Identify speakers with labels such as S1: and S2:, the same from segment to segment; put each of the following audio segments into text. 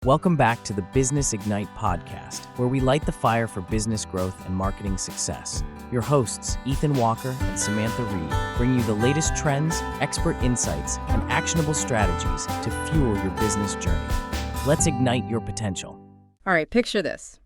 S1: Welcome back to the Business Ignite podcast, where we light the fire for business growth and marketing success. Your hosts, Ethan Walker and Samantha Reed, bring you the latest trends, expert insights, and actionable strategies to fuel your business journey. Let's ignite your potential.
S2: All right, picture this.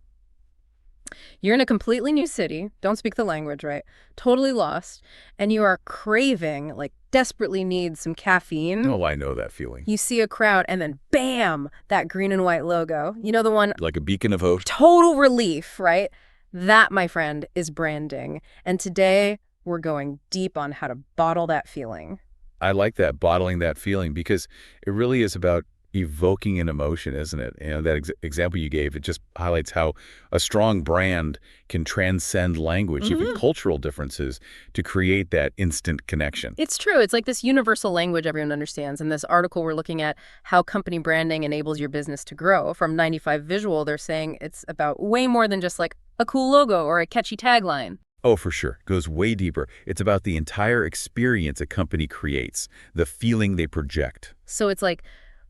S2: You're in a completely new city, don't speak the language, right? Totally lost, and you are craving, desperately need some caffeine.
S3: Oh, I know that feeling.
S2: You see a crowd, and then bam, that green and white logo. You know the one?
S3: Like a beacon of hope.
S2: Total relief, right? That, my friend, is branding. And today, we're going deep on how to bottle that feeling.
S3: I like that, bottling that feeling, because it really is about evoking an emotion, isn't it? You know, that example you gave, it just highlights how a strong brand can transcend language, even cultural differences, to create that instant connection.
S2: It's true. It's like this universal language everyone understands. In this article, we're looking at how company branding enables your business to grow. From 95 Visual, they're saying it's about way more than just like a cool logo or a catchy tagline.
S3: Oh, for sure. It goes way deeper. It's about the entire experience a company creates, the feeling they project.
S2: So it's like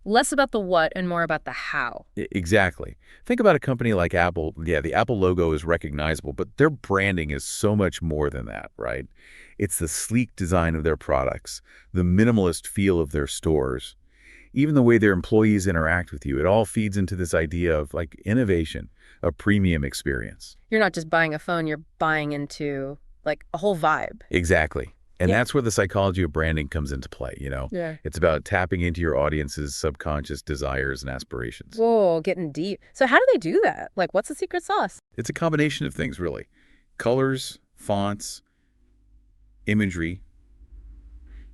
S2: less about the what and more about the how.
S3: Exactly. Think about a company like Apple. Yeah, the Apple logo is recognizable, but their branding is so much more than that, right? It's the sleek design of their products, the minimalist feel of their stores, even the way their employees interact with you. It all feeds into this idea of innovation, a premium experience.
S2: You're not just buying a phone, you're buying into a whole vibe.
S3: Exactly. And that's where the psychology of branding comes into play, you know?
S2: Yeah.
S3: It's about tapping into your audience's subconscious desires and aspirations.
S2: Whoa, getting deep. So how do they do that? What's the secret sauce?
S3: It's a combination of things, really. Colors, fonts, imagery,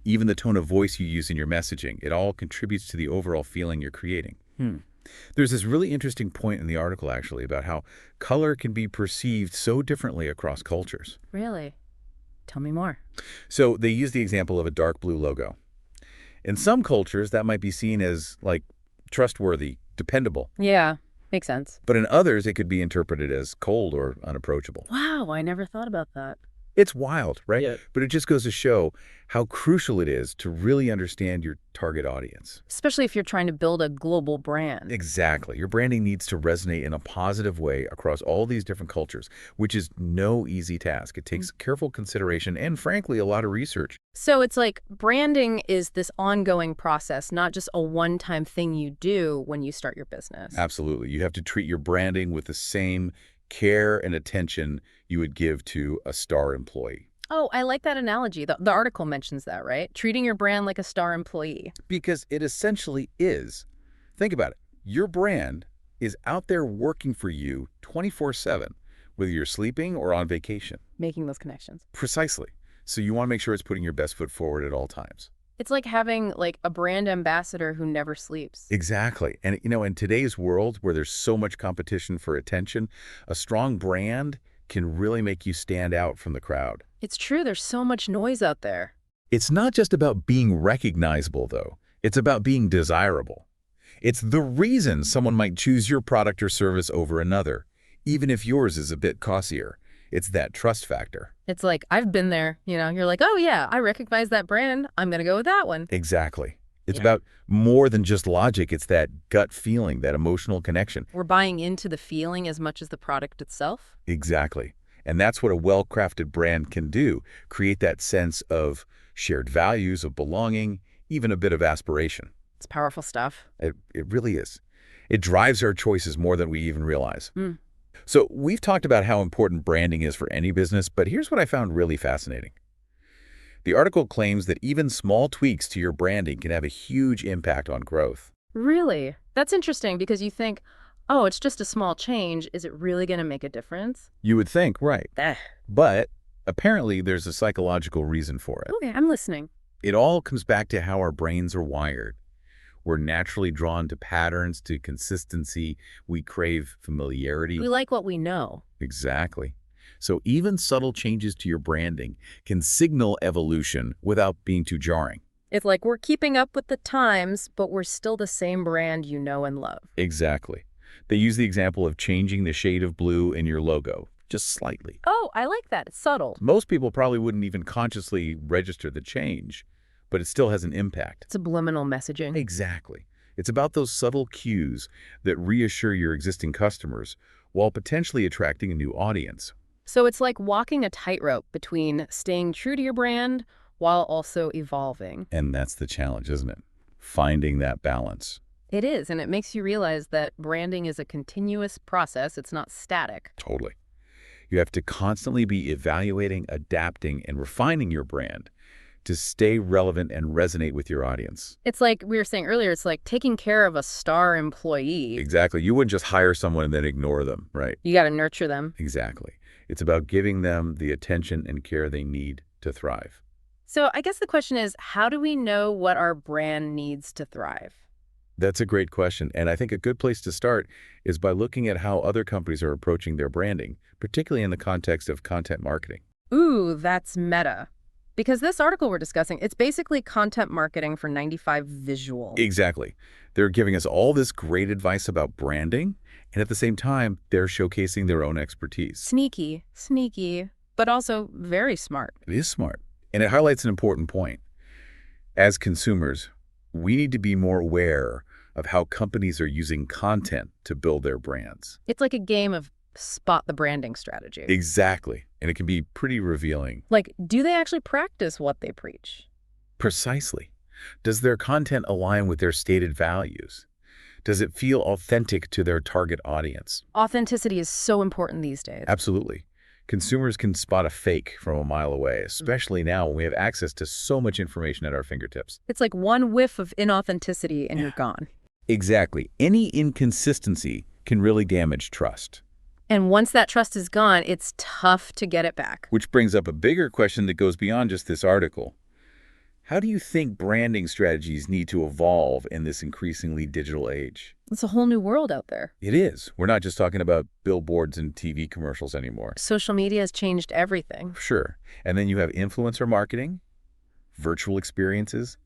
S3: even the tone of voice you use in your messaging. It all contributes to the overall feeling you're creating. There's this really interesting point in the article, actually, about how color can be perceived so differently across cultures.
S2: Really? Tell me more.
S3: So they use the example of a dark blue logo. In some cultures, that might be seen as trustworthy, dependable.
S2: Yeah, makes sense.
S3: But in others, it could be interpreted as cold or unapproachable.
S2: Wow, I never thought about that.
S3: It's wild, right?
S2: Yeah.
S3: But it just goes to show how crucial it is to really understand your target audience.
S2: Especially if you're trying to build a global brand.
S3: Exactly. Your branding needs to resonate in a positive way across all these different cultures, which is no easy task. It takes careful consideration and, frankly, a lot of research.
S2: So it's like branding is this ongoing process, not just a one-time thing you do when you start your business.
S3: Absolutely. You have to treat your branding with the same care and attention you would give to a star employee.
S2: Oh, I like that analogy. The article mentions that, right? Treating your brand like a star employee.
S3: Because it essentially is. Think about it. Your brand is out there working for you 24/7, whether you're sleeping or on vacation.
S2: Making those connections.
S3: Precisely. So you want to make sure it's putting your best foot forward at all times.
S2: It's like having a brand ambassador who never sleeps.
S3: Exactly. And in today's world where there's so much competition for attention, a strong brand can really make you stand out from the crowd.
S2: It's true. There's so much noise out there.
S3: It's not just about being recognizable, though. It's about being desirable. It's the reason someone might choose your product or service over another, even if yours is a bit costlier. It's that trust factor.
S2: It's like, I've been there, you're like, oh yeah, I recognize that brand. I'm going to go with that one.
S3: Exactly. It's about more than just logic. It's that gut feeling, that emotional connection.
S2: We're buying into the feeling as much as the product itself.
S3: Exactly. And that's what a well-crafted brand can do. Create that sense of shared values, of belonging, even a bit of aspiration.
S2: It's powerful stuff.
S3: It really is. It drives our choices more than we even realize. So we've talked about how important branding is for any business, but here's what I found really fascinating. The article claims that even small tweaks to your branding can have a huge impact on growth.
S2: Really? That's interesting because you think, oh, it's just a small change. Is it really going to make a difference?
S3: You would think, right. But apparently there's a psychological reason for it.
S2: Okay, I'm listening.
S3: It all comes back to how our brains are wired. We're naturally drawn to patterns, to consistency. We crave familiarity.
S2: We like what we know.
S3: Exactly. So even subtle changes to your branding can signal evolution without being too jarring.
S2: It's like we're keeping up with the times, but we're still the same brand you know and love.
S3: Exactly. They use the example of changing the shade of blue in your logo, just slightly.
S2: Oh, I like that. It's subtle.
S3: Most people probably wouldn't even consciously register the change, but it still has an impact.
S2: Subliminal messaging.
S3: Exactly. It's about those subtle cues that reassure your existing customers while potentially attracting a new audience.
S2: So it's like walking a tightrope between staying true to your brand while also evolving.
S3: And that's the challenge, isn't it? Finding that balance.
S2: It is, and it makes you realize that branding is a continuous process. It's not static.
S3: Totally. You have to constantly be evaluating, adapting, and refining your brand to stay relevant and resonate with your audience.
S2: It's like we were saying earlier, it's like taking care of a star employee.
S3: Exactly. You wouldn't just hire someone and then ignore them, right?
S2: You got to nurture them.
S3: Exactly. It's about giving them the attention and care they need to thrive.
S2: So I guess the question is, how do we know what our brand needs to thrive?
S3: That's a great question. And I think a good place to start is by looking at how other companies are approaching their branding, particularly in the context of content marketing.
S2: Ooh, that's meta. Because this article we're discussing, it's basically content marketing for 95 Visual.
S3: Exactly. They're giving us all this great advice about branding, and at the same time, they're showcasing their own expertise.
S2: Sneaky, but also very smart.
S3: It is smart. And it highlights an important point. As consumers, we need to be more aware of how companies are using content to build their brands.
S2: It's like a game of spot the branding strategy.
S3: Exactly. And it can be pretty revealing.
S2: Like, do they actually practice what they preach?
S3: Precisely. Does their content align with their stated values? Does it feel authentic to their target audience?
S2: Authenticity is so important these days.
S3: Absolutely. Consumers can spot a fake from a mile away, especially now when we have access to so much information at our fingertips.
S2: It's like one whiff of inauthenticity and you're gone.
S3: Exactly. Any inconsistency can really damage trust.
S2: And once that trust is gone, it's tough to get it back.
S3: Which brings up a bigger question that goes beyond just this article. How do you think branding strategies need to evolve in this increasingly digital age?
S2: It's a whole new world out there.
S3: It is. We're not just talking about billboards and TV commercials anymore.
S2: Social media has changed everything.
S3: Sure. And then you have influencer marketing, virtual experiences.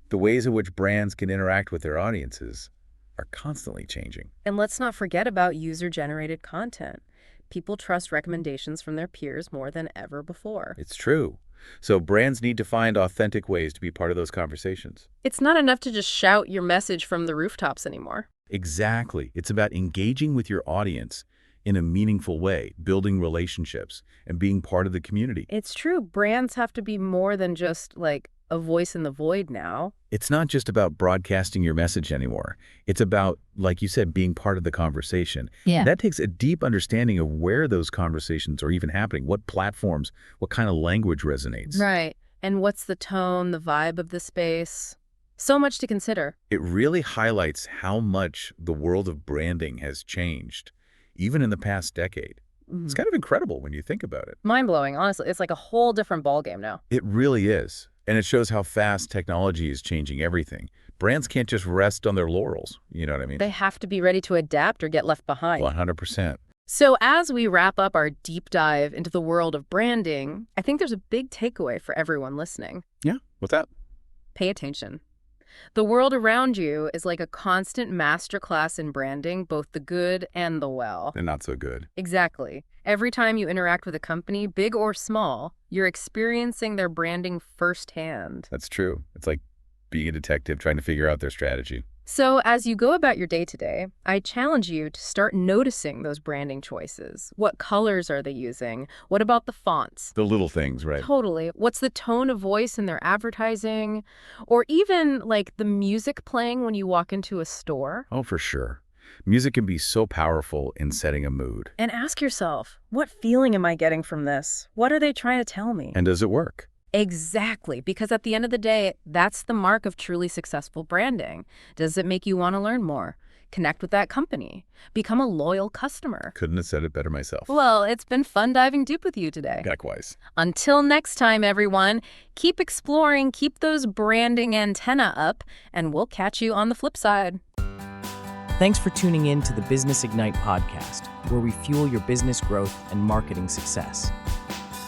S3: The ways in which brands can interact with their audiences are constantly changing.
S2: And let's not forget about user-generated content. People trust recommendations from their peers more than ever before.
S3: It's true. So brands need to find authentic ways to be part of those conversations.
S2: It's not enough to just shout your message from the rooftops anymore.
S3: Exactly. It's about engaging with your audience in a meaningful way, building relationships, and being part of the community.
S2: It's true. Brands have to be more than just like a voice in the void now.
S3: It's not just about broadcasting your message anymore. It's about, like you said, being part of the conversation.
S2: Yeah.
S3: That takes a deep understanding of where those conversations are even happening, what platforms, what kind of language resonates.
S2: Right. And what's the tone, the vibe of the space? So much to consider.
S3: It really highlights how much the world of branding has changed, even in the past decade. It's kind of incredible when you think about it.
S2: Mind-blowing, honestly. It's like a whole different ballgame now.
S3: It really is. And it shows how fast technology is changing everything. Brands can't just rest on their laurels. You know what I mean?
S2: They have to be ready to adapt or get left behind.
S3: 100%.
S2: So as we wrap up our deep dive into the world of branding, I think there's a big takeaway for everyone listening.
S3: Yeah, what's that?
S2: Pay attention. The world around you is like a constant masterclass in branding, both the good and the well.
S3: And not so good.
S2: Exactly. Every time you interact with a company, big or small, you're experiencing their branding firsthand.
S3: That's true. It's like being a detective trying to figure out their strategy.
S2: So as you go about your day-to-day, I challenge you to start noticing those branding choices. What colors are they using? What about the fonts?
S3: The little things, right?
S2: Totally. What's the tone of voice in their advertising? Or even like the music playing when you walk into a store?
S3: Oh, for sure. Music can be so powerful in setting a mood.
S2: And ask yourself, what feeling am I getting from this? What are they trying to tell me?
S3: And does it work?
S2: Exactly, because at the end of the day, that's the mark of truly successful branding. Does it make you want to learn more? Connect with that company? Become a loyal customer?
S3: Couldn't have said it better myself.
S2: Well, it's been fun diving deep with you today.
S3: Likewise.
S2: Until next time, everyone, keep exploring, keep those branding antenna up, and we'll catch you on the flip side.
S1: Thanks for tuning in to the Business Ignite podcast, where we fuel your business growth and marketing success.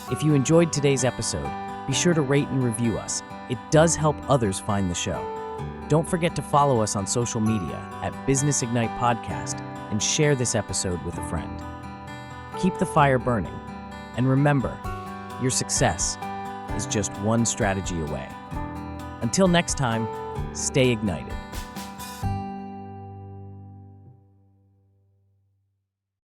S1: If you enjoyed today's episode, be sure to rate and review us. It does help others find the show. Don't forget to follow us on social media at Business Ignite Podcast and share this episode with a friend. Keep the fire burning, and remember, your success is just one strategy away. Until next time, stay ignited.